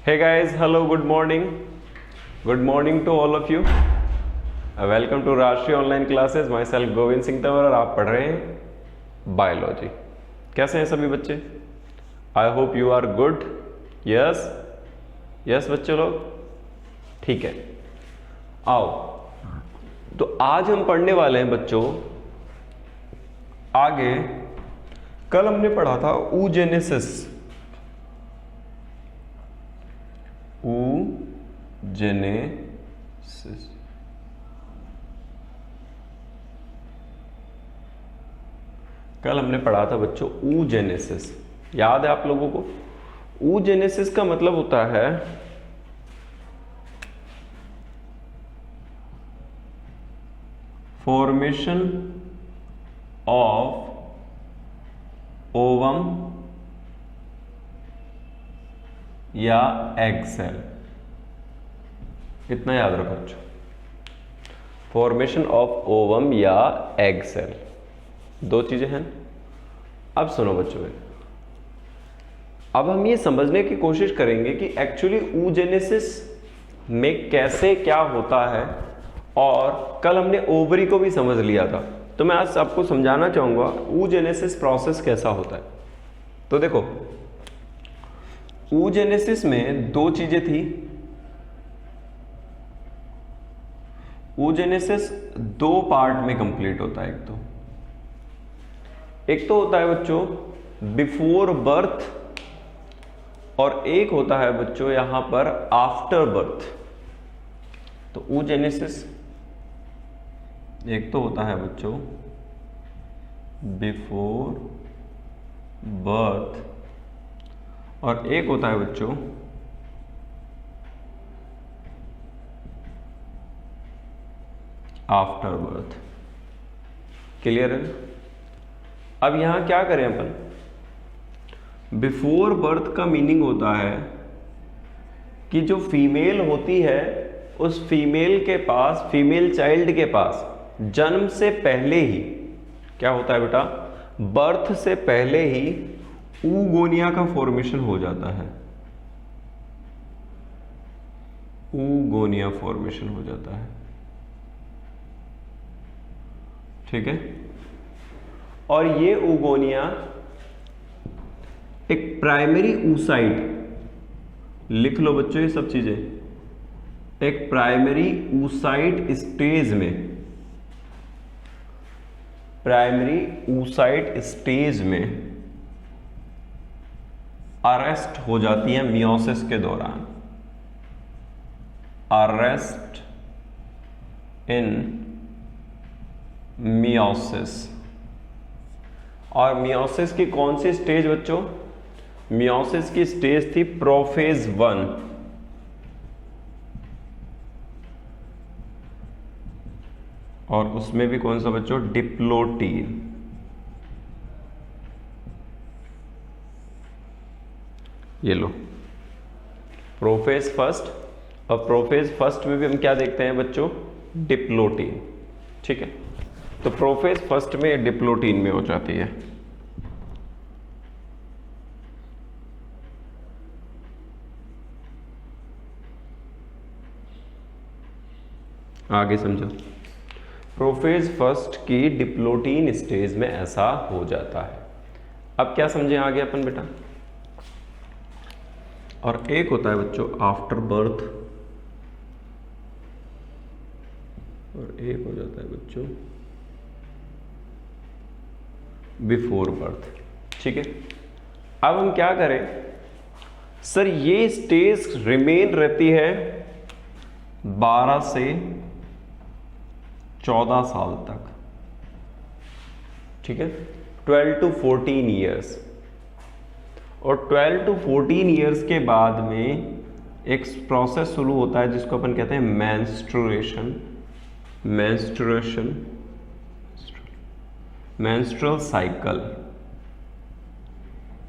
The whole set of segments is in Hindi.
Hey guys, hello, good morning. Good morning to all of you. Welcome to राष्ट्रीय online classes. My self Govind Singh Tanwar और आप पढ़ रहे हैं बायोलॉजी. कैसे हैं सभी बच्चे? I hope you are good. Yes बच्चे लोग ठीक है. आओ, तो आज हम पढ़ने वाले हैं बच्चों आगे. कल हमने पढ़ा था oogenesis. कल हमने पढ़ा था बच्चों oogenesis. याद है आप लोगों को? oogenesis का मतलब होता है फॉर्मेशन ऑफ ओवम या एग सेल. इतना याद रखो बच्चों, फॉर्मेशन ऑफ ओवम या एग सेल, दो चीजें हैं. अब सुनो बच्चों, अब हम ये समझने की कोशिश करेंगे कि एक्चुअली oogenesis में कैसे क्या होता है. और कल हमने ओवरी को भी समझ लिया था, तो मैं आज आपको समझाना चाहूंगा oogenesis प्रोसेस कैसा होता है. तो देखो, oogenesis में दो चीजें थी. oogenesis दो पार्ट में कंप्लीट होता है. एक तो होता है बच्चों बिफोर बर्थ, और एक होता है बच्चों यहां पर आफ्टर बर्थ. तो oogenesis एक तो होता है बच्चों बिफोर बर्थ, और एक होता है बच्चों आफ्टर बर्थ. क्लियर है? अब यहां क्या करें अपन? बिफोर बर्थ का मीनिंग होता है कि जो फीमेल होती है उस फीमेल के पास, फीमेल चाइल्ड के पास जन्म से पहले ही क्या होता है बेटा? बर्थ से पहले ही oogonia का फॉर्मेशन हो जाता है. oogonia फॉर्मेशन हो जाता है. ठीक है? और ये oogonia एक प्राइमरी oocyte, लिख लो बच्चों ये सब चीजें, एक प्राइमरी oocyte स्टेज में, प्राइमरी oocyte स्टेज में अरेस्ट हो जाती है मियोसिस के दौरान. अरेस्ट इन मियोसिस. और मियोसिस की कौन सी स्टेज बच्चों? मियोसिस की स्टेज थी प्रोफेज 1. और उसमें भी कौन सा बच्चों? डिप्लोटीन. ये लो प्रोफेज फर्स्ट, और प्रोफेज फर्स्ट में भी हम क्या देखते हैं बच्चों? डिप्लोटीन. ठीक है? तो प्रोफेज फर्स्ट में डिप्लोटीन में हो जाती है. आगे समझो. प्रोफेज फर्स्ट की डिप्लोटीन स्टेज में ऐसा हो जाता है. अब क्या समझे आगे अपन बेटा? और एक होता है बच्चों आफ्टर बर्थ, और एक हो जाता है बच्चों बिफोर बर्थ. ठीक है? अब हम क्या करें सर? ये स्टेज रिमेन रहती है 12 से 14 साल तक. ठीक है? 12 to 14 ईयर्स. और 12 to 14 ईयर्स के बाद में एक प्रोसेस शुरू होता है जिसको अपन कहते हैं मेंस्ट्रुएशन. Menstrual cycle.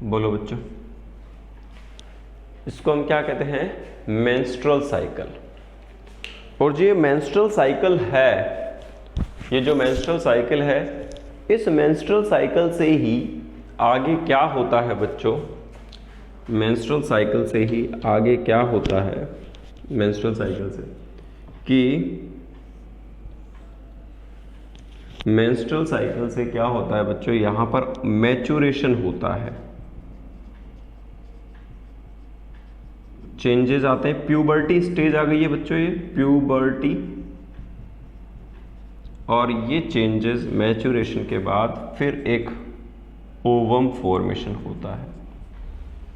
बोलो बच्चों, इसको हम क्या कहते हैं? Menstrual cycle. और जो ये मेंस्ट्रुअल साइकिल है, ये जो मेंस्ट्रुअल साइकिल है, इस मेंस्ट्रुअल साइकिल से ही आगे क्या होता है बच्चों? मेंस्ट्रुअल साइकिल से ही आगे क्या होता है, मेंस्ट्रुअल साइकिल से कि मेंस्ट्रुअल साइकिल से क्या होता है बच्चों, यहां पर मैच्योरेशन होता है, चेंजेस आते हैं, प्यूबर्टी स्टेज आ गई है बच्चों, ये प्यूबर्टी, और ये चेंजेस मैच्योरेशन के बाद फिर एक ओवम फॉर्मेशन होता है।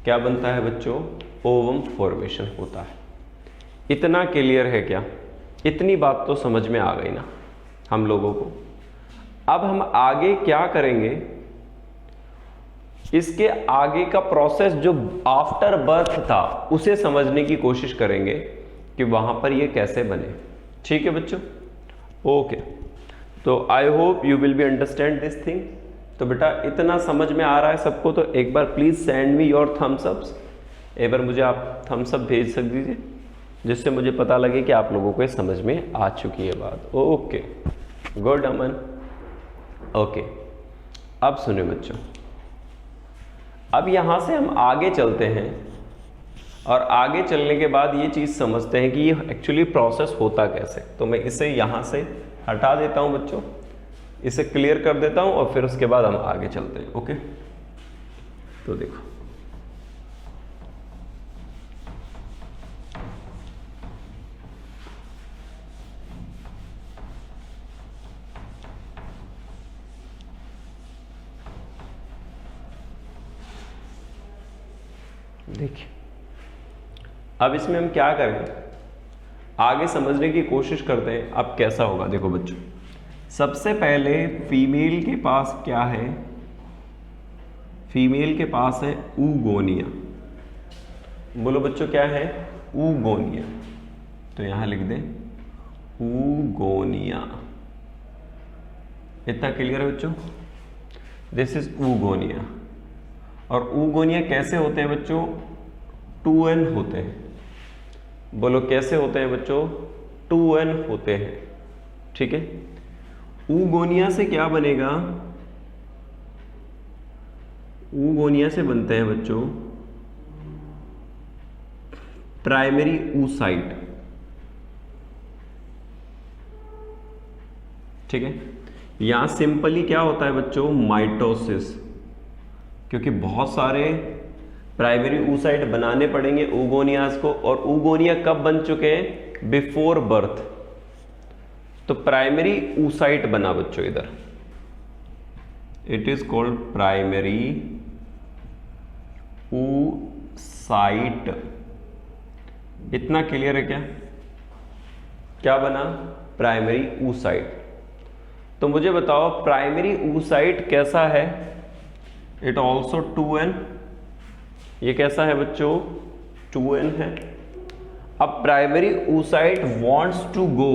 क्या बनता है बच्चों, ओवम फॉर्मेशन होता है। इतना क्लियर है क्या, इतनी बात तो समझ में आ गई ना हम लोगों को। अब हम आगे क्या करेंगे, इसके आगे का प्रोसेस जो आफ्टर बर्थ था उसे समझने की कोशिश करेंगे कि वहां पर ये कैसे बने। ठीक है बच्चों, ओके। तो आई hope you will be understand this thing. तो बेटा इतना समझ में आ रहा है सबको, तो एक बार please send me your thumbs ups, एक बार मुझे आप थम्स अप भेज सक दीजिए, जिससे मुझे पता लगे कि आप लोगों को ये समझ में आ चुकी है बात। ओके, गुड अमन, ओके। अब सुनिए बच्चों, अब यहां से हम आगे चलते हैं और आगे चलने के बाद ये चीज समझते हैं कि ये एक्चुअली प्रोसेस होता कैसे। तो मैं इसे यहां से हटा देता हूं बच्चों, इसे क्लियर कर देता हूं और फिर उसके बाद हम आगे चलते हैं। ओके, तो देखो देखिए, अब इसमें हम क्या करेंगे, आगे समझने की कोशिश करते हैं अब कैसा होगा। देखो बच्चों, सबसे पहले फीमेल के पास क्या है, फीमेल के पास है ऊगोनिया। बोलो बच्चों क्या है, ऊगोनिया। तो यहां लिख दें ऊगोनिया। इतना क्लियर है बच्चों, दिस इज ऊगोनिया। और ऊगोनिया कैसे होते हैं बच्चों, 2n होते हैं। बोलो कैसे होते हैं बच्चों, 2n होते हैं। ठीक है, ऊगोनिया से क्या बनेगा, ऊगोनिया से बनते हैं बच्चों प्राइमरी oocyte। ठीक है, यहां सिंपली क्या होता है बच्चों, माइटोसिस, क्योंकि बहुत सारे प्राइमरी oocyte बनाने पड़ेंगे ऊगोनियाज को। और ऊगोनिया कब बन चुके हैं, बिफोर बर्थ। तो प्राइमरी oocyte बना बच्चों इधर, it is called primary oocyte। इतना क्लियर है क्या, क्या बना, प्राइमरी oocyte। तो मुझे बताओ प्राइमरी oocyte कैसा है, इट ऑल्सो 2n। ये कैसा है बच्चों, 2n है। अब primary oocyte wants to go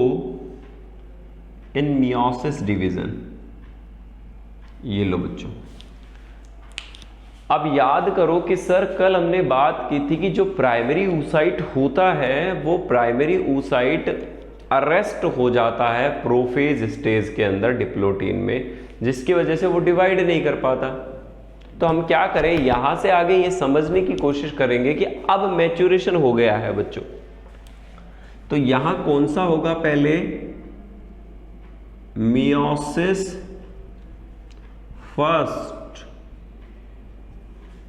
in meiosis division। ये लो बच्चों, अब याद करो कि सर कल हमने बात की थी कि जो प्राइमरी oocyte होता है वो प्राइमरी oocyte अरेस्ट हो जाता है प्रोफेज स्टेज के अंदर डिप्लोटीन में, जिसकी वजह से वो डिवाइड नहीं कर पाता। तो हम क्या करें, यहां से आगे ये समझने की कोशिश करेंगे कि अब मैच्योरेशन हो गया है बच्चों। तो यहां कौन सा होगा, पहले मियोसिस फर्स्ट।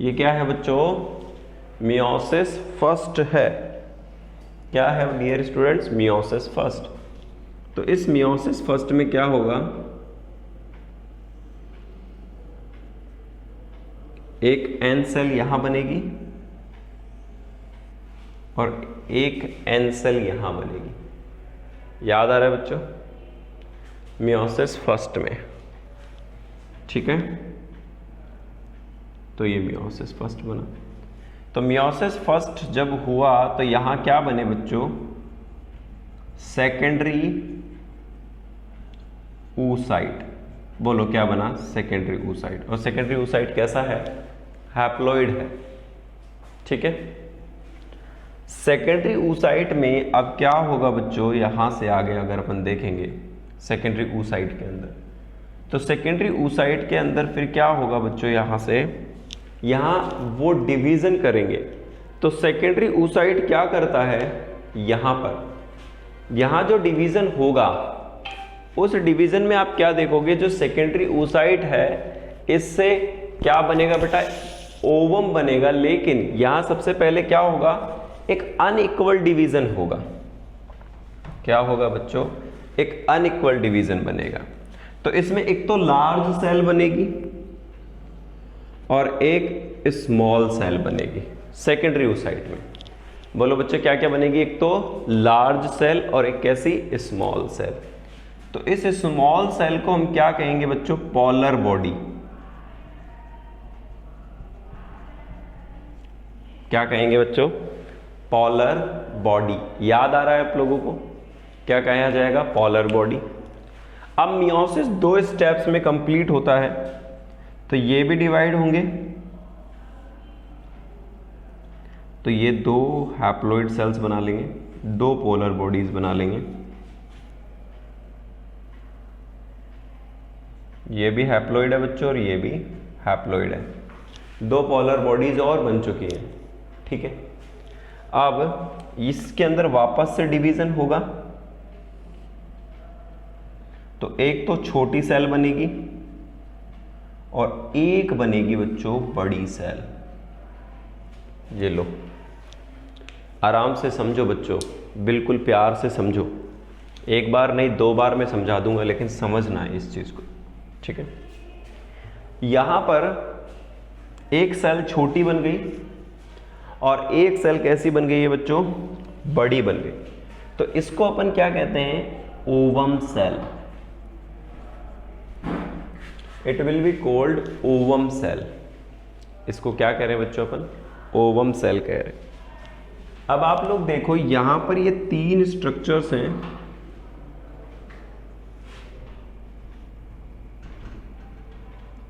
ये क्या है बच्चों, मियोसिस फर्स्ट है। क्या है डियर स्टूडेंट्स, मियोसिस फर्स्ट। तो इस मियोसिस फर्स्ट में क्या होगा, एक एन सेल यहां बनेगी और एक एन सेल यहां बनेगी। याद आ रहा है बच्चों, मियोसिस फर्स्ट में। ठीक है, तो ये मियोसिस फर्स्ट बना। तो मियोसिस फर्स्ट जब हुआ तो यहां क्या बने बच्चों, सेकेंडरी oocyte। बोलो क्या बना, सेकेंडरी oocyte। और सेकेंडरी oocyte कैसा है, हैप्लॉइड है। ठीक है, सेकेंडरी oocyte में अब क्या होगा बच्चों, यहां से आगे अगर अपन देखेंगे सेकेंडरी oocyte के अंदर, तो सेकेंडरी oocyte के अंदर फिर क्या होगा बच्चों, यहां से यहां वो डिवीजन करेंगे। तो सेकेंडरी oocyte क्या करता है, यहां पर यहां जो डिवीजन होगा उस डिवीजन में आप क्या देखोगे, जो सेकेंडरी oocyte है इससे क्या बनेगा बेटा, ओवम बनेगा। लेकिन यहां सबसे पहले क्या होगा, एक अनइक्वल डिवीजन होगा। क्या होगा बच्चों, एक अनइक्वल डिवीजन बनेगा। तो इसमें एक तो लार्ज सेल बनेगी और एक स्मॉल सेल बनेगी सेकेंडरी oocyte में। बोलो बच्चे क्या क्या बनेगी, एक तो लार्ज सेल और एक कैसी, स्मॉल सेल। तो इस स्मॉल सेल को हम क्या कहेंगे बच्चों, पोलर बॉडी। क्या कहेंगे बच्चों, पोलर बॉडी। याद आ रहा है आप लोगों को, क्या कहा जाएगा, पोलर बॉडी। अब मियोसिस 2 स्टेप्स में कंप्लीट होता है, तो ये भी डिवाइड होंगे। तो ये 2 हैप्लॉइड सेल्स बना लेंगे, 2 पोलर बॉडीज बना लेंगे। ये भी हैप्लॉइड है बच्चों और ये भी हैप्लॉइड है। 2 पोलर बॉडीज और बन चुकी हैं, ठीक है। अब इसके अंदर वापस से डिवीजन होगा, तो एक तो छोटी सेल बनेगी और एक बनेगी बच्चों बड़ी सेल। ये लो, आराम से समझो बच्चों, बिल्कुल प्यार से समझो। एक बार नहीं 2 बार मैं समझा दूंगा, लेकिन समझना है इस चीज को, ठीक है। यहां पर एक सेल छोटी बन गई और एक सेल कैसी बन गई है बच्चों, बड़ी बन गई। तो इसको अपन क्या कहते हैं, ovum cell. It will be called ovum cell. इसको क्या कह रहे हैं बच्चों, अपन ओवम सेल कह रहे हैं। अब आप लोग देखो यहां पर ये 3 स्ट्रक्चर्स हैं।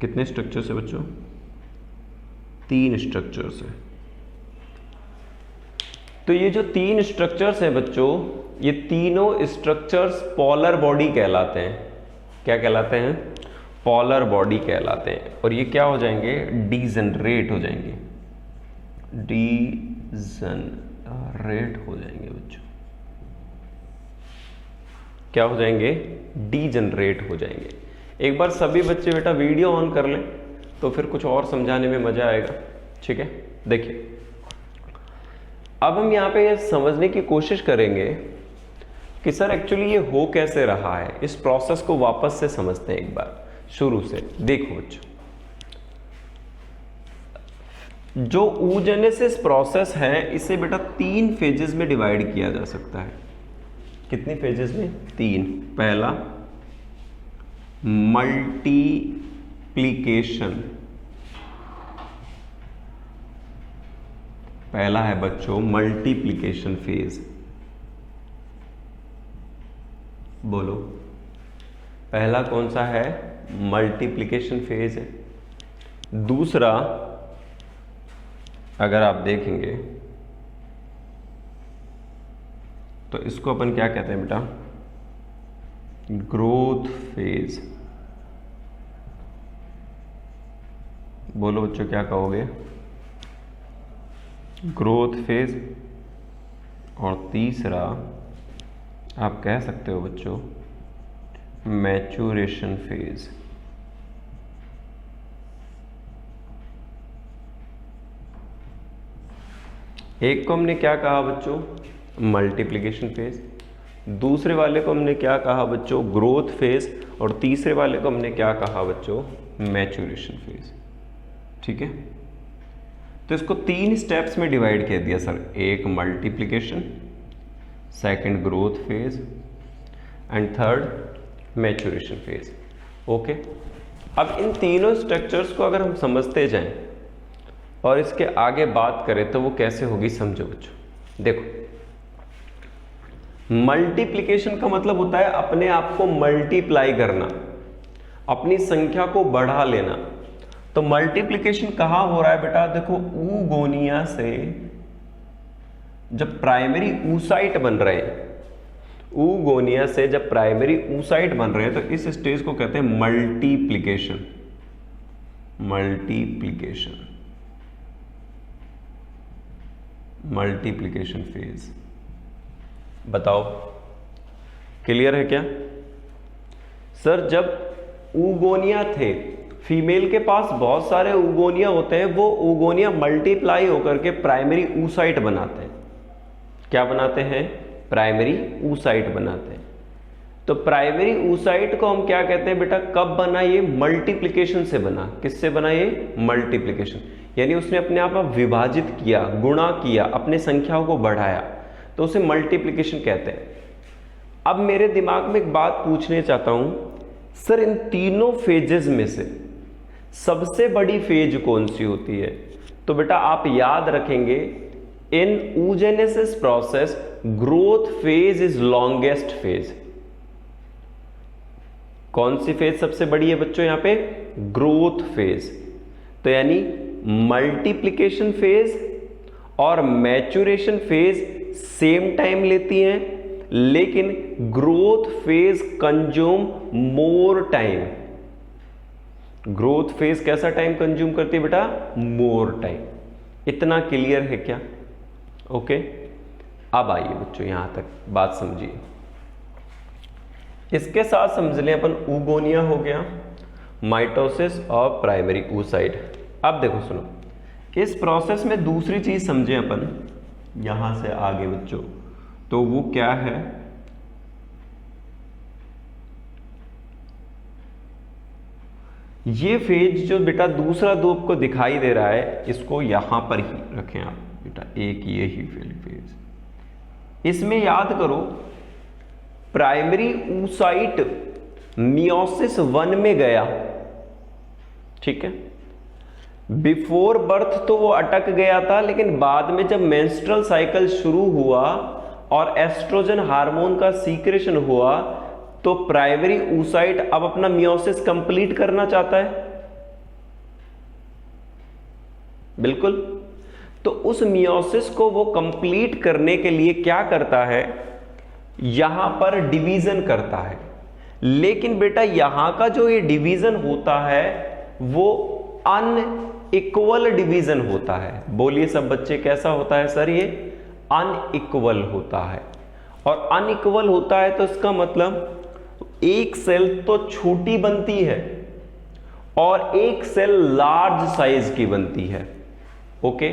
कितने स्ट्रक्चर्स है बच्चों, 3 स्ट्रक्चर्स है। तो ये जो 3 स्ट्रक्चर्स हैं बच्चों, ये तीनों स्ट्रक्चर्स पोलर बॉडी कहलाते हैं। क्या कहलाते हैं, पोलर बॉडी कहलाते हैं। और ये क्या हो जाएंगे, डीजनरेट हो जाएंगे, डीजनरेट हो जाएंगे बच्चों। क्या हो जाएंगे, डीजनरेट हो जाएंगे। एक बार सभी बच्चे बेटा वीडियो ऑन कर लें, तो फिर कुछ और समझाने में मजा आएगा, ठीक है। देखिए अब हम यहाँ पे समझने की कोशिश करेंगे कि सर एक्चुअली ये हो कैसे रहा है। इस प्रोसेस को वापस से समझते हैं एक बार शुरू से। देखो बच्चों, जो oogenesis प्रोसेस है इसे बेटा 3 फेजेस में डिवाइड किया जा सकता है। कितनी फेजेस में, 3। पहला मल्टीप्लिकेशन, पहला है बच्चों मल्टीप्लिकेशन फेज। बोलो पहला कौन सा है, मल्टीप्लिकेशन फेज है। दूसरा अगर आप देखेंगे तो इसको अपन क्या कहते हैं बेटा, ग्रोथ फेज। बोलो बच्चों क्या कहोगे, ग्रोथ फेज। और तीसरा आप कह सकते हो बच्चों मैच्योरेशन फेज। एक को हमने क्या कहा बच्चों, मल्टीप्लिकेशन फेज। दूसरे वाले को हमने क्या कहा बच्चों, ग्रोथ फेज। और तीसरे वाले को हमने क्या कहा बच्चों, मैच्योरेशन फेज, ठीक है। तो इसको 3 स्टेप्स में डिवाइड कर दिया सर। एक multiplication, second growth phase and third maturation phase. Okay, अब इन तीनों स्ट्रक्चर्स को अगर हम समझते जाएं और इसके आगे बात करें तो वो कैसे होगी, समझो बच्चों। देखो मल्टीप्लिकेशन का मतलब होता है अपने आप को मल्टीप्लाई करना, अपनी संख्या को बढ़ा लेना। तो मल्टीप्लिकेशन कहाँ हो रहा है बेटा, देखो oogonia से जब प्राइमरी oocyte बन रहे हैं, oogonia से जब प्राइमरी oocyte बन रहे हैं तो इस स्टेज को कहते हैं मल्टीप्लिकेशन। Multiplication multiplication phase. बताओ क्लियर है क्या? सर जब ऊगोनिया थे, फीमेल के पास बहुत सारे ऊगोनिया होते हैं, वो ऊगोनिया मल्टीप्लाई होकर के प्राइमरी ऊसाइट बनाते हैं। क्या बनाते हैं? प्राइमरी ऊसाइट बनाते हैं। तो प्राइमरी ऊसाइट को हम क्या कहते हैं बेटा? कब बना? ये मल्टीप्लिकेशन से बना। किससे बना? ये मल्टीप्लिकेशन, यानी उसने अपने आप में विभाजित किया, गुणा किया, अपने संख्याओं को बढ़ाया, तो उसे मल्टीप्लिकेशन कहते हैं। अब मेरे दिमाग में एक बात पूछने चाहता हूं, सर इन तीनों फेजेस में से सबसे बड़ी फेज कौन सी होती है? तो बेटा आप याद रखेंगे, इन oogenesis process growth phase is longest phase. कौन सी फेज सबसे बड़ी है बच्चों? यहां पे ग्रोथ फेज। तो यानी मल्टीप्लिकेशन फेज और मैच्योरेशन फेज सेम टाइम लेती हैं, लेकिन growth phase consume more time. Growth phase कैसा टाइम कंज्यूम करती है बेटा? More time. इतना क्लियर है क्या? ओके, अब आइए बच्चों यहां तक बात समझिए। इसके साथ समझ लें अपन, ऊगोनिया हो गया, माइटोसिस और प्राइमरी oocyte। अब देखो सुनो, इस प्रोसेस में दूसरी चीज समझें अपन यहां से आगे बच्चों, तो वो क्या है? ये फेज जो बेटा दूसरा दो आपको दिखाई दे रहा है, इसको यहां पर ही रखें आप बेटा, एक ये ही फेज। इसमें याद करो, प्राइमरी oocyte मियोसिस 1 में गया, ठीक है, बिफोर बर्थ तो वो अटक गया था, लेकिन बाद में जब मेंस्ट्रुअल साइकिल शुरू हुआ और एस्ट्रोजन हार्मोन का सीक्रेशन हुआ, तो प्राइमरी oocyte अब अपना मियोसिस कंप्लीट करना चाहता है। बिल्कुल। तो उस मियोसिस को वो कंप्लीट करने के लिए क्या करता है? यहां पर डिवीजन करता है। लेकिन बेटा यहां का जो ये डिवीजन होता है वो अनइक्वल डिवीजन होता है। बोलिए सब बच्चे, कैसा होता है सर? ये अनइक्वल होता है। और अनइक्वल होता है तो इसका मतलब एक सेल तो छोटी बनती है और एक सेल लार्ज साइज की बनती है। ओके,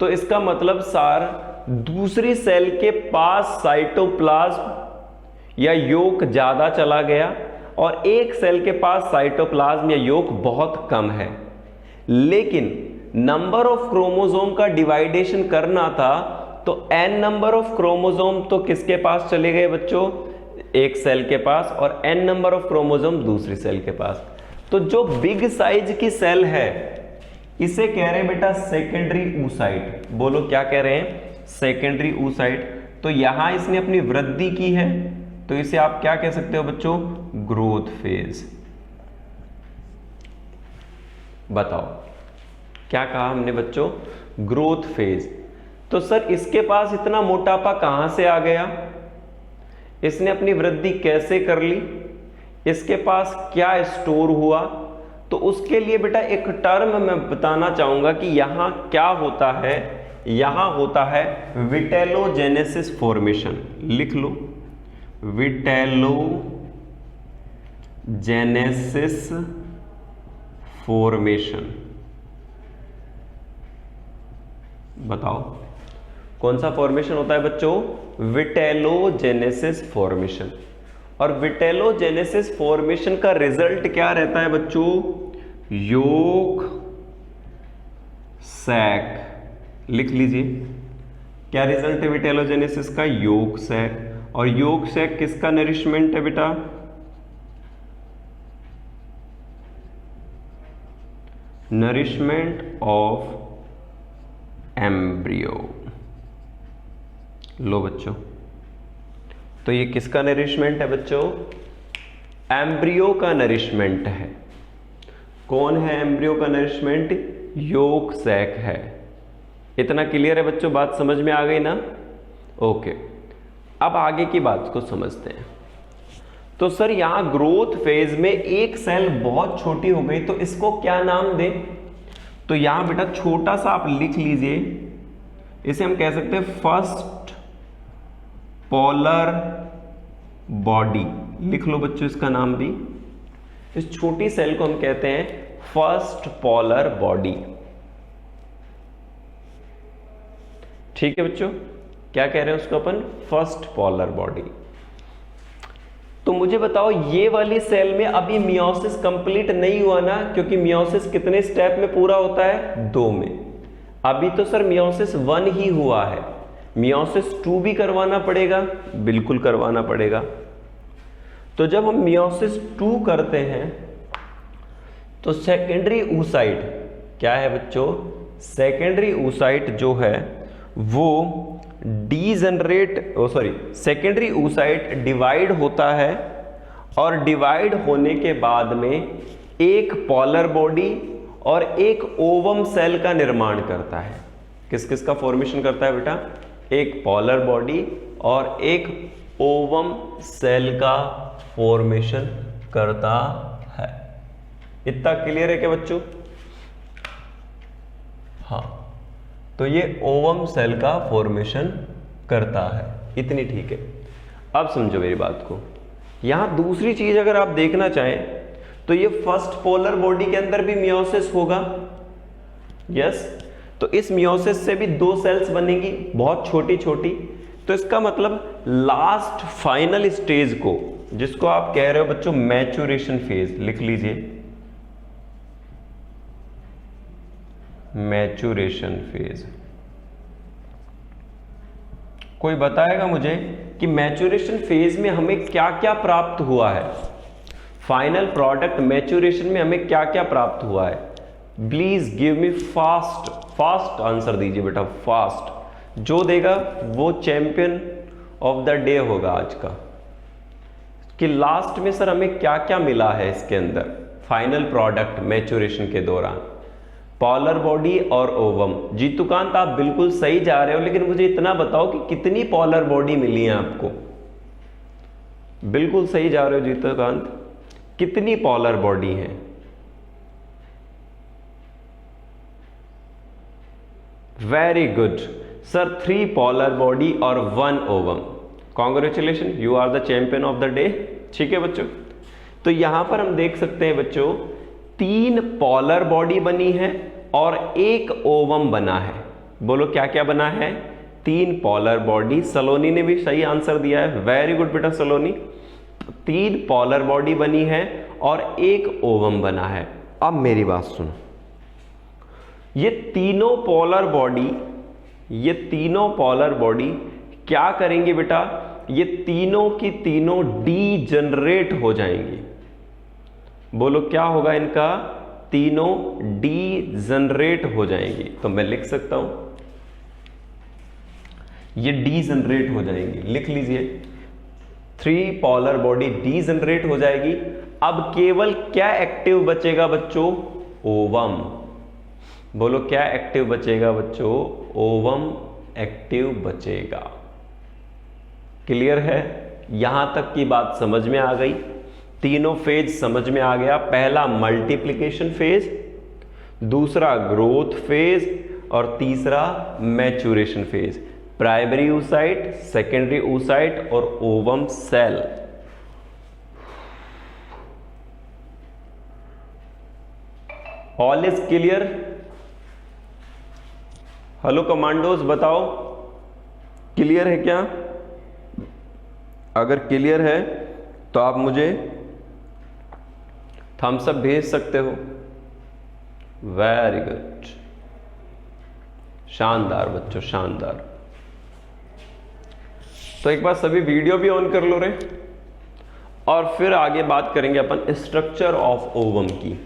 तो इसका मतलब सार दूसरी सेल के पास साइटोप्लाज्म या योक ज्यादा चला गया और एक सेल के पास साइटोप्लाज्म या योक बहुत कम है। लेकिन नंबर ऑफ क्रोमोसोम का डिवाइडेशन करना था, तो n नंबर ऑफ क्रोमोसोम तो किसके पास चले गए बच्चों? एक सेल के पास, और n नंबर ऑफ क्रोमोसोम दूसरी सेल के पास। तो जो बिग साइज की सेल है इसे कह रहे हैं बेटा सेकेंडरी oocyte। बोलो क्या कह रहे हैं? Secondary oocyte। तो यहां इसने अपनी वृद्धि की है, तो इसे आप क्या कह सकते हो बच्चों? Growth phase. बताओ क्या कहा हमने बच्चों? Growth phase. तो सर इसके पास इतना मोटापा कहां से आ गया? इसने अपनी वृद्धि कैसे कर ली? इसके पास क्या स्टोर हुआ? तो उसके लिए बेटा एक टर्म मैं बताना चाहूंगा कि यहां क्या होता है। यहां होता है विटेलोजेनेसिस फॉर्मेशन। लिख लो, विटेलोजेनेसिस फॉर्मेशन। बताओ कौन सा फॉर्मेशन होता है बच्चों? Vitellogenesis formation. और विटेलोजेनेसिस फॉर्मेशन का रिजल्ट क्या रहता है बच्चों? Yolk sac. लिख लीजिए, क्या रिजल्ट है विटेलोजेनेसिस का? Yolk sac. और योक सैक किसका नरिशमेंट है बेटा? Nourishment of embryo. लो बच्चों, तो ये किसका नरिशमेंट है बच्चों? एम्ब्रियो का नरिशमेंट है। कौन है एम्ब्रियो का नरिशमेंट? योक सैक है। इतना क्लियर है बच्चों? बात समझ में आ गई ना? ओके, अब आगे की बात को समझते हैं। तो सर यहां ग्रोथ फेज में एक सेल बहुत छोटी हो गई, तो इसको क्या नाम दें? तो यहां बेटा छोटा सा आप लिख लीजिए, इसे हम कह सकते हैं फर्स्ट पोलर बॉडी। लिख लो बच्चों इसका नाम भी। इस छोटी सेल को हम कहते हैं फर्स्ट पोलर बॉडी। ठीक है बच्चों, क्या कह रहे हैं उसको अपन? First polar body. तो मुझे बताओ ये वाली सेल में अभी मियोसिस कंप्लीट नहीं हुआ ना, क्योंकि मियोसिस कितने स्टेप में पूरा होता है? 2 में। अभी तो सर मियोसिस 1 ही हुआ है, मियोसिस 2 भी करवाना पड़ेगा? बिल्कुल करवाना पड़ेगा। तो जब हम मियोसिस 2 करते हैं तो सेकेंडरी oocyte, क्या है बच्चों? सेकेंडरी oocyte जो है वो सेकेंडरी oocyte डिवाइड होता है, और डिवाइड होने के बाद में एक पॉलर बॉडी और एक ओवम सेल का निर्माण करता है। किस किस का फॉर्मेशन करता है बेटा? एक पॉलर बॉडी और एक ओवम सेल का फॉर्मेशन करता है। इतना क्लियर है क्या बच्चों? हाँ, तो ये ओवम सेल का फॉर्मेशन करता है, इतनी ठीक है। अब समझो मेरी बात को। यहां दूसरी चीज अगर आप देखना चाहें तो ये फर्स्ट पोलर बॉडी के अंदर भी मियोसिस होगा। यस, तो इस मियोसिस से भी 2 सेल्स बनेंगी, बहुत छोटी छोटी। तो इसका मतलब लास्ट फाइनल स्टेज को, जिसको आप कह रहे हो बच्चों मैच्योरेशन फेज, लिख लीजिए मैच्योरेशन फेज। कोई बताएगा मुझे कि मैच्योरेशन फेज में हमें क्या क्या प्राप्त हुआ है? फाइनल प्रोडक्ट मैच्योरेशन में हमें क्या क्या प्राप्त हुआ है? Please give me fast answer दीजिए बेटा, फास्ट। जो देगा वो चैंपियन ऑफ द डे होगा आज का। कि लास्ट में सर हमें क्या क्या मिला है इसके अंदर फाइनल प्रोडक्ट मैच्योरेशन के दौरान? पॉलर बॉडी और ओवम। जीतुकांत आप बिल्कुल सही जा रहे हो, लेकिन मुझे इतना बताओ कि कितनी पॉलर बॉडी मिली है आपको? बिल्कुल सही जा रहे हो जीतुकांत, कितनी पॉलर बॉडी है? Very good sir, 3 polar body और 1 ovum. Congratulation, you are the champion of the day. ठीक है बच्चों, तो यहां पर हम देख सकते हैं बच्चों 3 पॉलर बॉडी बनी है और 1 ओवम बना है। बोलो क्या क्या बना है? 3 पॉलर बॉडी। सलोनी ने भी सही आंसर दिया है, वेरी गुड बेटा सलोनी। 3 पॉलर बॉडी बनी है और 1 ओवम बना है। अब मेरी बात सुनो, ये तीनों पॉलर बॉडी क्या करेंगे बेटा? ये तीनों की तीनों डीजनरेट हो जाएंगी। बोलो क्या होगा इनका? तीनों डीजनरेट हो जाएंगी। तो मैं लिख सकता हूं ये डीजनरेट हो जाएंगी, लिख लीजिए 3 पॉलर बॉडी डीजनरेट हो जाएगी। अब केवल क्या एक्टिव बचेगा बच्चों? ओवम। बोलो क्या एक्टिव बचेगा बच्चों? ओवम एक्टिव बचेगा। क्लियर है? यहां तक की बात समझ में आ गई? तीनों फेज समझ में आ गया। पहला मल्टीप्लिकेशन फेज, दूसरा ग्रोथ फेज और तीसरा maturation phase. Primary oocyte, secondary oocyte और ovum cell. All is clear? Hello commandos बताओ क्लियर है क्या? अगर क्लियर है तो आप मुझे थम्स अप भेज सकते हो। वेरी गुड, शानदार बच्चों, शानदार। तो एक बार सभी वीडियो भी ऑन कर लो रे, और फिर आगे बात करेंगे अपन स्ट्रक्चर ऑफ ओवम की।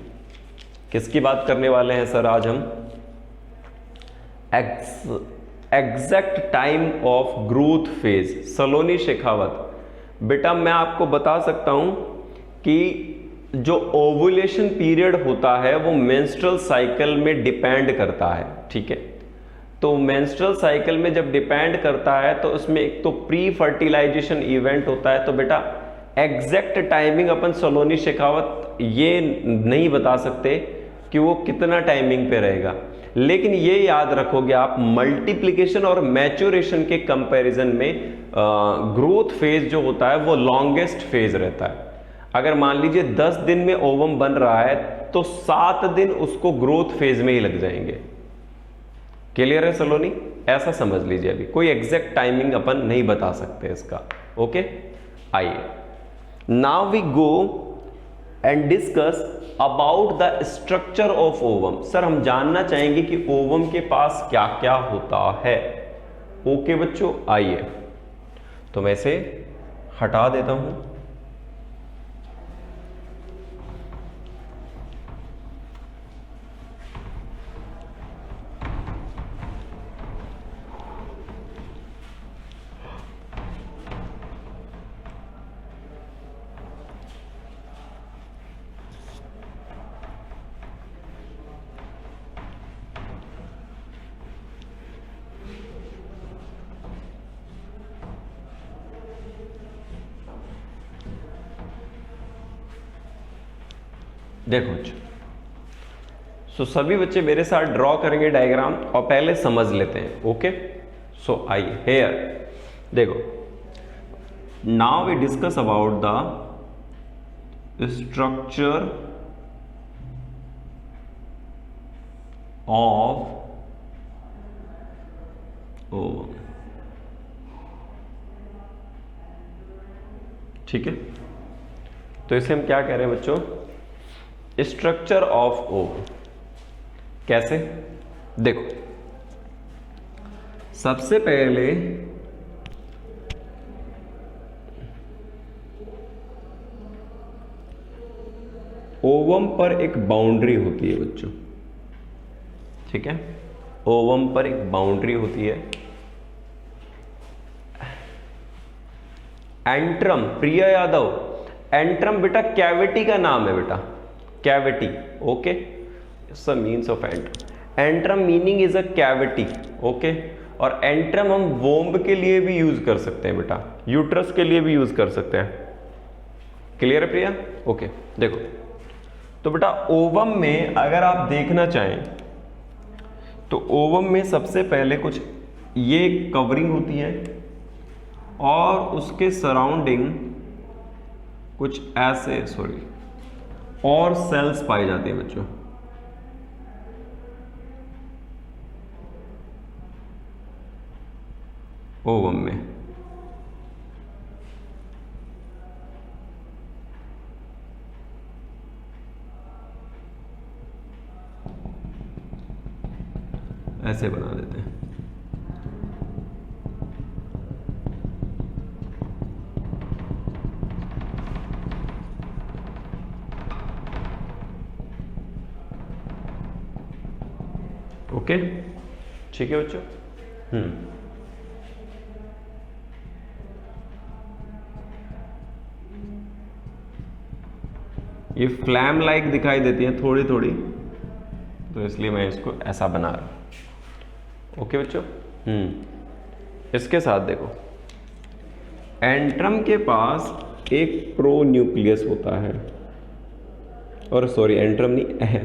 किसकी बात करने वाले हैं सर आज हम? Exact time of growth phase. Saloni Shekhawat, बेटा मैं आपको बता सकता हूं कि जो ओवुलेशन पीरियड होता है वो मेंस्ट्रुअल साइकिल में डिपेंड करता है। ठीक है, तो मेंस्ट्रुअल साइकिल में जब डिपेंड करता है तो उसमें एक तो प्री फर्टिलाइजेशन इवेंट होता है। तो बेटा एग्जैक्ट टाइमिंग अपन सलोनी शेखावत ये नहीं बता सकते कि वो कितना टाइमिंग पे रहेगा, लेकिन ये याद रखोगे आप, मल्टीप्लिकेशन और मैच्योरेशन के कंपैरिजन में ग्रोथ फेज जो होता है वो लॉन्गेस्ट फेज रहता है। अगर मान लीजिए 10 दिन में ओवम बन रहा है तो 7 दिन उसको ग्रोथ फेज में ही लग जाएंगे। क्लियर है सलोनी? ऐसा समझ लीजिए, अभी कोई एग्जैक्ट टाइमिंग अपन नहीं बता सकते इसका। ओके, आइए now we go and discuss about the structure of ovum. Sir हम जानना चाहेंगे कि ओवम के पास क्या क्या होता है। ओके बच्चों, आइए तो मैं इसे हटा देता हूं। देखो सो सभी बच्चे मेरे साथ ड्रॉ करेंगे डायग्राम और पहले समझ लेते हैं। ओके, सो आइए हेयर देखो, now we discuss about the structure of ovum. ठीक है, तो इसे हम क्या कह रहे हैं बच्चों? Structure of ovum. कैसे? देखो, सबसे पहले ओवम पर एक बाउंड्री होती है बच्चों। ठीक है, ओवम पर एक बाउंड्री होती है। एंट्रम, प्रिया यादव, एंट्रम बेटा कैविटी का नाम है बेटा, cavity. Okay, it's a means of antrum. Antrum meaning is a cavity. Okay, और एंट्रम हम वोम्ब के लिए भी यूज कर सकते हैं बेटा, यूट्रस के लिए भी यूज कर सकते हैं। क्लियर है प्रिया? ओके, देखो तो बेटा ओवम में अगर आप देखना चाहें तो ओवम में सबसे पहले कुछ ये कवरिंग होती है और उसके सराउंडिंग कुछ ऐसे और सेल्स पाए जाते हैं बच्चों। ओवम में ऐसे बना देते हैं। ओके, ठीक है बच्चों। ये फ्लैम लाइक दिखाई देती है थोड़ी थोड़ी, तो इसलिए मैं इसको ऐसा बना रहा हूं। ओके बच्चों, इसके साथ देखो, एंट्रम के पास एक प्रो न्यूक्लियस होता है, और सॉरी एंट्रम नहीं,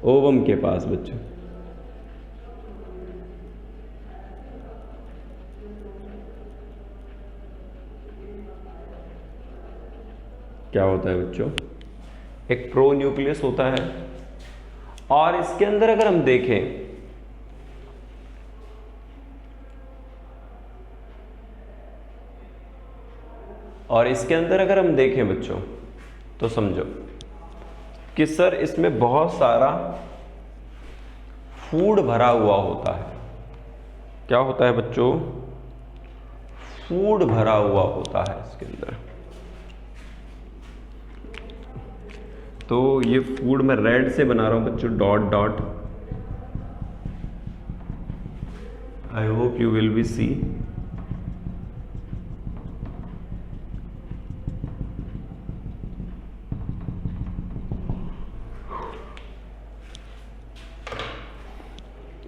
ओवम के पास बच्चों क्या होता है बच्चों? एक प्रो न्यूक्लियस होता है, और इसके अंदर अगर हम देखें बच्चों तो समझो कि सर इसमें बहुत सारा फूड भरा हुआ होता है। क्या होता है बच्चों? फूड भरा हुआ होता है इसके अंदर। तो ये फूड मैं रेड से बना रहा हूं बच्चों, dot dot. I hope you will be see.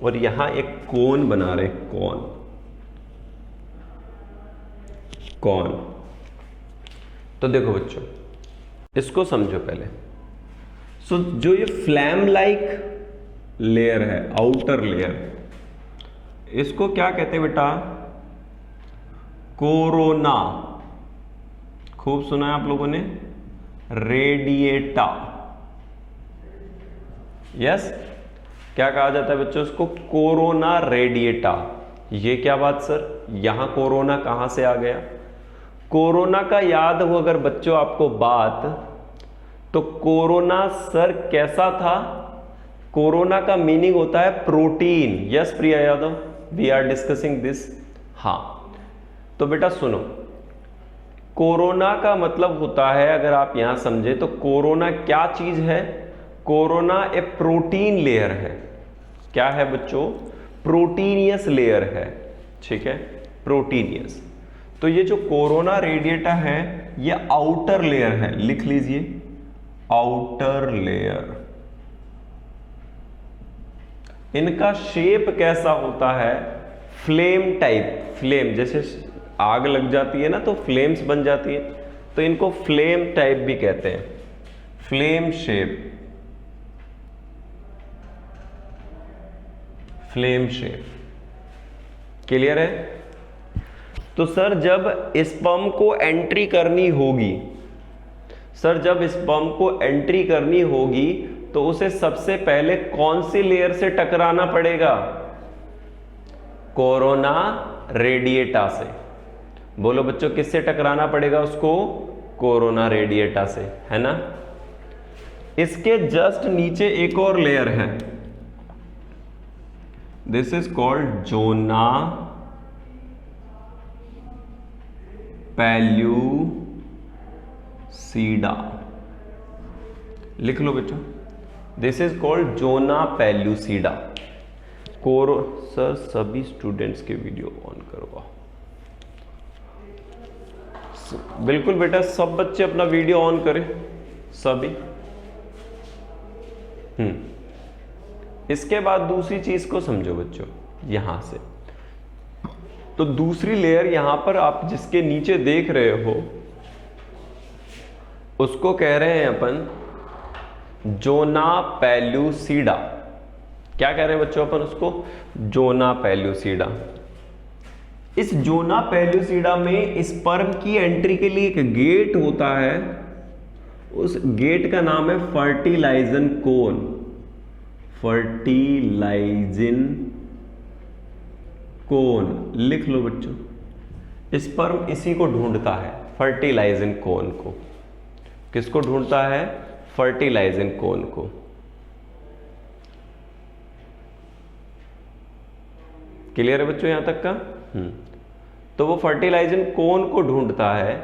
और यहां एक कोन बना रहे, कौन। तो देखो बच्चों, इसको समझो पहले। सो जो ये फ्लैम लाइक लेयर है, आउटर लेयर, इसको क्या कहते हैं बेटा? कोरोना। खूब सुना है आप लोगों ने, रेडिएटा। यस, क्या कहा जाता है बच्चों उसको? Corona radiata. ये क्या बात सर, यहां कोरोना कहां से आ गया? कोरोना का याद हो अगर बच्चों आपको बात, तो कोरोना सर कैसा था? कोरोना का मीनिंग होता है protein. Yes Priya Yadav, we are discussing this. हाँ, तो बेटा सुनो, कोरोना का मतलब होता है, अगर आप यहां समझे तो कोरोना क्या चीज है? कोरोना एक प्रोटीन लेयर है। क्या है बच्चों? प्रोटीनियस लेयर है। ठीक है, प्रोटीनियस। तो ये जो कोरोना रेडिएटा है ये आउटर लेयर है, लिख लीजिए आउटर लेयर। इनका शेप कैसा होता है? Flame type. फ्लेम, जैसे आग लग जाती है ना तो फ्लेम्स बन जाती है, तो इनको फ्लेम टाइप भी कहते हैं, flame shape. Flame shape, clear है? तो सर जब स्पर्म को एंट्री करनी होगी, सर जब स्पर्म को एंट्री करनी होगी तो उसे सबसे पहले कौन सी लेयर से टकराना पड़ेगा? कोरोना रेडिएटा से। बोलो बच्चों, किससे टकराना पड़ेगा उसको? कोरोना रेडिएटा से, है ना? इसके जस्ट नीचे एक और लेयर है, this is called zona pellucida. लिख लो बच्चों, this is called zona pellucida. Sir सभी स्टूडेंट्स के वीडियो ऑन करवाओ। बिल्कुल बेटा, सब बच्चे अपना वीडियो ऑन करें, सभी। इसके बाद दूसरी चीज को समझो बच्चों, यहां से तो दूसरी लेयर यहां पर आप जिसके नीचे देख रहे हो उसको कह रहे हैं अपन जोना पेल्यूसिडा। क्या कह रहे हैं बच्चों अपन उसको? जोना पेल्यूसिडा। इस जोना पेल्यूसिडा में स्पर्म की एंट्री के लिए एक गेट होता है, उस गेट का नाम है फर्टिलाइजन कोन। फर्टिलाइजिन कोन, लिख लो बच्चों। स्पर्म इसी को ढूंढता है, फर्टिलाइजिन कोन को। किसको ढूंढता है? फर्टिलाइजिन कोन को। क्लियर है बच्चों यहां तक का? तो वो फर्टिलाइजिन कोन को ढूंढता है।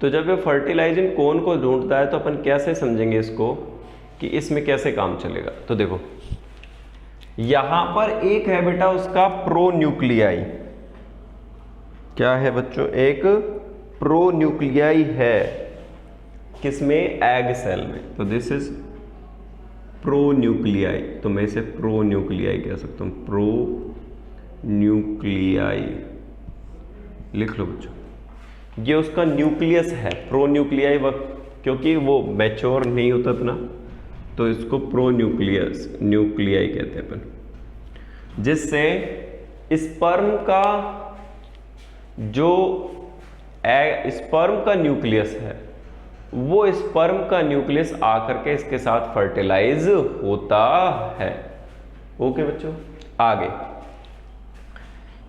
तो जब ये फर्टिलाइजिन कोन को ढूंढता है तो अपन कैसे समझेंगे इसको कि इसमें कैसे काम चलेगा? तो देखो, यहां पर एक है बेटा उसका प्रोन्यूक्लियाई। क्या है बच्चों? एक प्रोन्यूक्लियाई है। किसमें? एग सेल में। तो दिस इज प्रोन्यूक्लियाई। तो मैं इसे प्रोन्यूक्लियाई कह सकता हूं, प्रोन्यूक्लियाई। लिख लो बच्चों, ये उसका न्यूक्लियस है, प्रोन्यूक्लियाई, क्योंकि वो मैच्योर नहीं होता इतना, तो इसको प्रोन्यूक्लियस न्यूक्लियाई कहते हैं अपन। जिससे स्पर्म का जो स्पर्म का न्यूक्लियस है, वो स्पर्म का न्यूक्लियस आकर के इसके साथ फर्टिलाइज होता है। ओके बच्चों, आगे।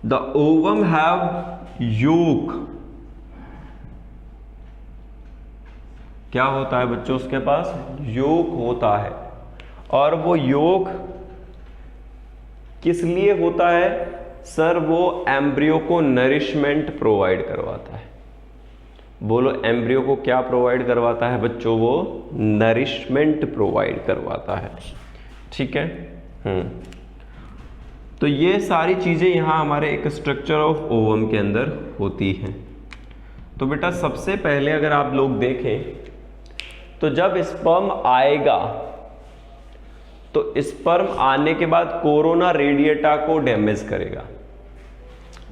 द ओवम हैव योक। क्या होता है बच्चों उसके पास? योक होता है। और वो योक किस लिए होता है? सर वो एम्ब्रियो को नरिशमेंट प्रोवाइड करवाता है। बोलो, एम्ब्रियो को क्या प्रोवाइड करवाता है बच्चों? वो नरिशमेंट प्रोवाइड करवाता है। ठीक है। तो ये सारी चीजें यहां हमारे एक स्ट्रक्चर ऑफ ओवम के अंदर होती हैं। तो बेटा सबसे पहले अगर आप लोग देखें तो जब स्पर्म आएगा तो स्पर्म आने के बाद कोरोना रेडिएटा को डैमेज करेगा।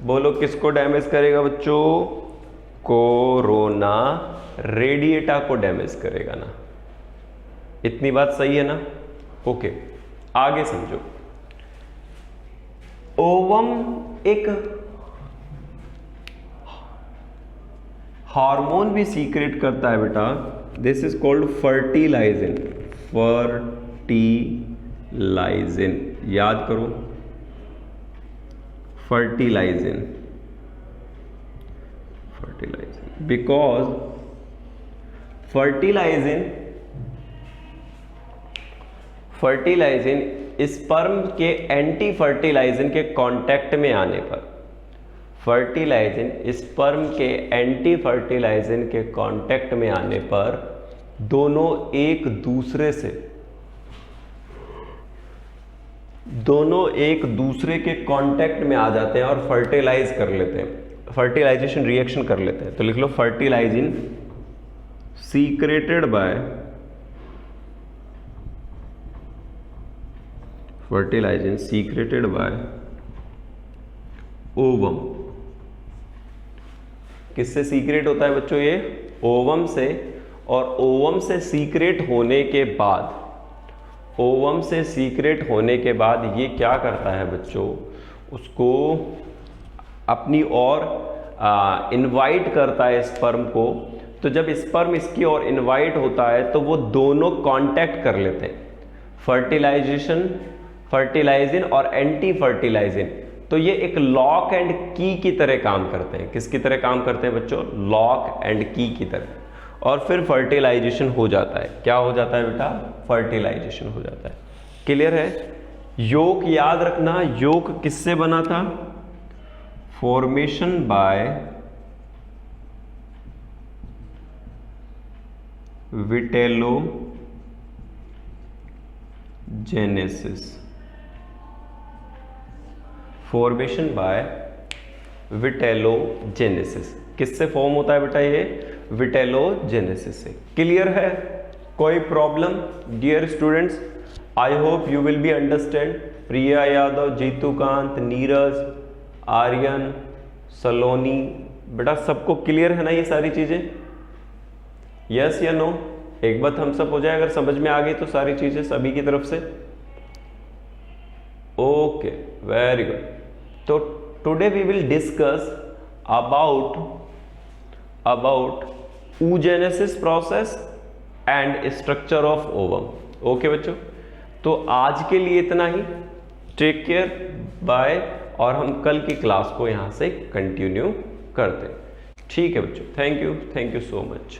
बोलो, किसको डैमेज करेगा बच्चों? कोरोना रेडिएटा को डैमेज करेगा ना। इतनी बात सही है ना? ओके, आगे समझो, ओवम एक हार्मोन भी सीक्रेट करता है बेटा, this is called fertilizin. Fertilizin, याद करो, fertilizin, fertilizin, because fertilizin sperm के एंटी फर्टिलाइजिन के कांटेक्ट में आने पर, फर्टिलाइजिन स्पर्म के एंटी फर्टिलाइजिन के कांटेक्ट में आने पर दोनों एक दूसरे के कांटेक्ट में आ जाते हैं और फर्टिलाइज कर लेते हैं, फर्टिलाइजेशन रिएक्शन कर लेते हैं। तो लिख लो, फर्टिलाइजिन सीक्रेटेड बाय ओवम। किससे सीक्रेट होता है बच्चों? ये ओवम से। और ओवम से सीक्रेट होने के बाद ये क्या करता है बच्चों, उसको अपनी ओर इनवाइट करता है स्पर्म को। तो जब स्पर्म इसकी ओर इनवाइट होता है तो वो दोनों कांटेक्ट कर लेते हैं, फर्टिलाइजिन और एंटी फर्टिलाइजिन। तो ये एक लॉक एंड की की तरह काम करते हैं। किसकी तरह काम करते हैं बच्चों? लॉक एंड की तरह। और फिर फर्टिलाइजेशन हो जाता है। क्या हो जाता है बेटा? फर्टिलाइजेशन हो जाता है। क्लियर है? योक याद रखना, योक किससे बना था? Formation by vitellogenesis. Formation by vitellogenesis. किससे फॉर्म होता है बेटा? ये विटेलोजेनेसिस से। क्लियर है? कोई problem? Dear students, I hope you will be understand. Priya Yadav, Jitukant, Neeraj, Aryan, Saloni, बेटा सबको क्लियर है ना ये सारी चीजें? यस या नो? एक बार थम्स अप हो जाए अगर समझ में आ गई तो सारी चीजें सभी की तरफ से। Okay, very good. तो today we will discuss about oogenesis process and structure of ovum. Okay बच्चों, तो आज के लिए इतना ही। Take care, bye. और हम कल की क्लास को यहां से कंटिन्यू करते हैं। ठीक है बच्चों, थैंक यू सो मच।